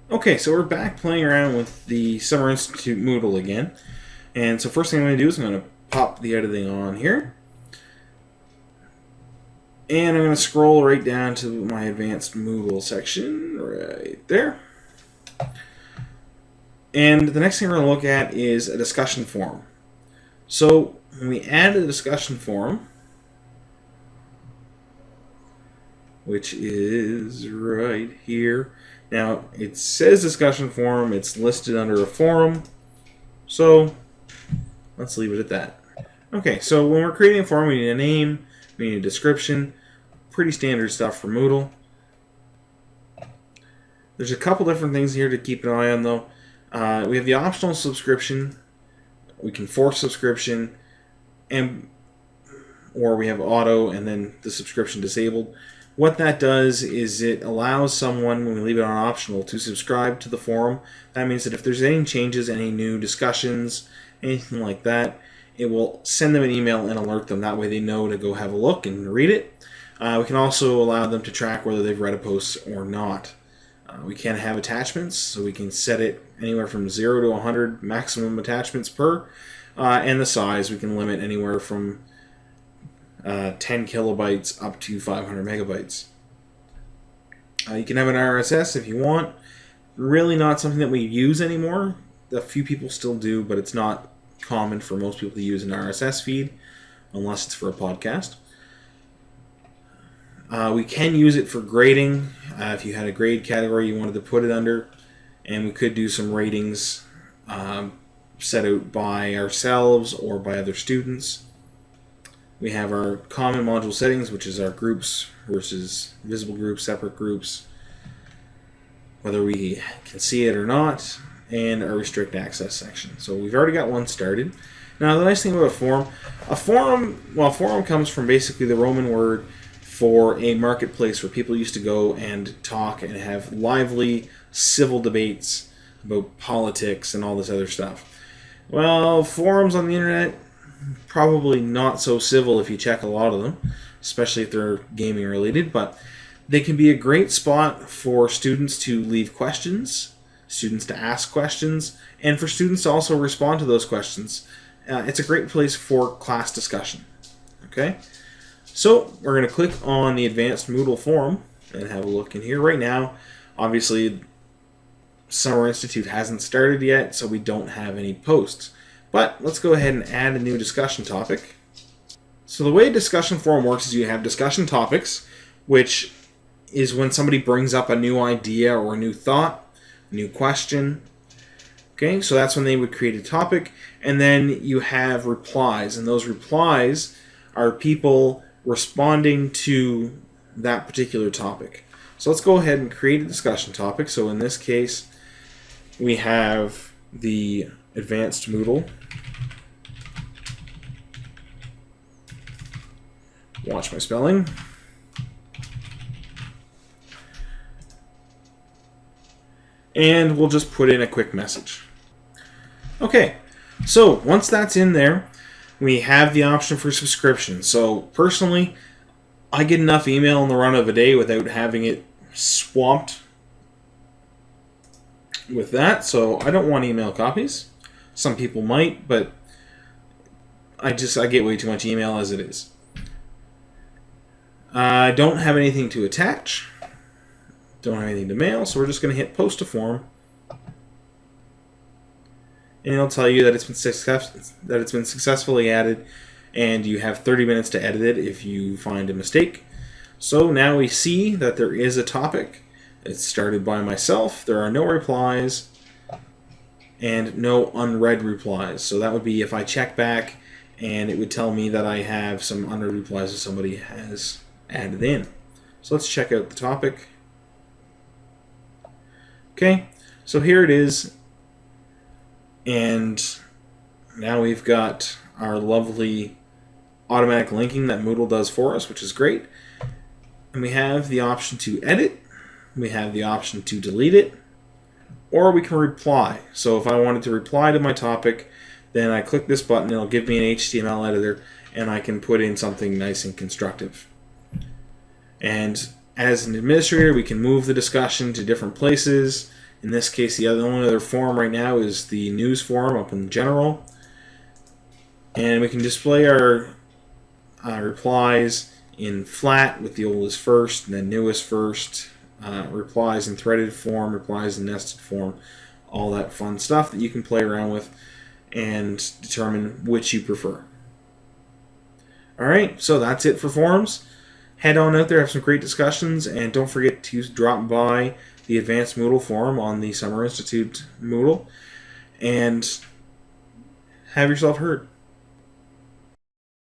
Okay, so we're back playing around with the Summer Institute Moodle again. And so first thing I'm going to do is I'm going to pop the editing on here. And I'm going to scroll right down to my advanced Moodle section right there. And the next thing we're going to look at is a discussion forum. So when we add a discussion forum, which is right here. Now, it says discussion forum, it's listed under a forum, so let's leave it at that. Okay, so when we're creating a forum, we need a name, we need a description, pretty standard stuff for Moodle. There's a couple different things here to keep an eye on, though. We have the optional subscription, we can force subscription, or we have auto and then the subscription disabled. What that does is it allows someone, when we leave it on optional, to subscribe to the forum. That means that if there's any changes, any new discussions, anything like that, it will send them an email and alert them. That way they know to go have a look and read it. We can also allow them to track whether they've read a post or not. We can have attachments, so we can set it anywhere from 0 to 100 maximum attachments per. And the size, we can limit anywhere from 10 kilobytes up to 500 megabytes. You can have an RSS if you want. Really not something that we use anymore. A few people still do, but it's not common for most people to use an RSS feed unless it's for a podcast. We can use it for grading. If you had a grade category you wanted to put it under, and we could do some ratings set out by ourselves or by other students. We have our common module settings, which is our groups versus visible groups, separate groups, whether we can see it or not, and our restrict access section. So we've already got one started. Now the nice thing about a forum comes from basically the Roman word for a marketplace where people used to go and talk and have lively civil debates about politics and all this other stuff. Well, forums on the internet, probably not so civil if you check a lot of them, especially if they're gaming related, but they can be a great spot for students to leave questions, students to ask questions, and for students to also respond to those questions. It's a great place for class discussion. Okay, so we're going to click on the Advanced Moodle Forum and have a look in here. Right now, obviously, Summer Institute hasn't started yet, so we don't have any posts. But let's go ahead and add a new discussion topic. So the way a discussion forum works is you have discussion topics, which is when somebody brings up a new idea or a new thought, a new question. Okay, so that's when they would create a topic. And then you have replies, and those replies are people responding to that particular topic. So let's go ahead and create a discussion topic. So in this case, we have the Advanced Moodle. Watch my spelling. And we'll just put in a quick message. Okay, so once that's in there, we have the option for subscription. So personally, I get enough email in the run of a day without having it swamped with that, so I don't want email copies. Some people might, but I get way too much email as it is. I don't have anything to attach. Don't have anything to mail, so we're just going to hit post to form. And it'll tell you that it's been successfully added, and you have 30 minutes to edit it if you find a mistake. So now we see that there is a topic. It's started by myself. There are no replies and no unread replies. So that would be if I check back and it would tell me that I have some unread replies that somebody has added in. So let's check out the topic. Okay, so here it is. And now we've got our lovely automatic linking that Moodle does for us, which is great. And we have the option to edit. We have the option to delete it, or we can reply. So if I wanted to reply to my topic, then I click this button, it'll give me an HTML editor, and I can put in something nice and constructive. And as an administrator, we can move the discussion to different places, In this case, the only other form right now is the news form up in general. And we can display our replies in flat with the oldest first and then newest first, replies in threaded form, replies in nested form, all that fun stuff that you can play around with and determine which you prefer. Alright, so that's it for forums. Head on out there, have some great discussions, and don't forget to drop by the Advanced Moodle forum on the Summer Institute Moodle, and have yourself heard.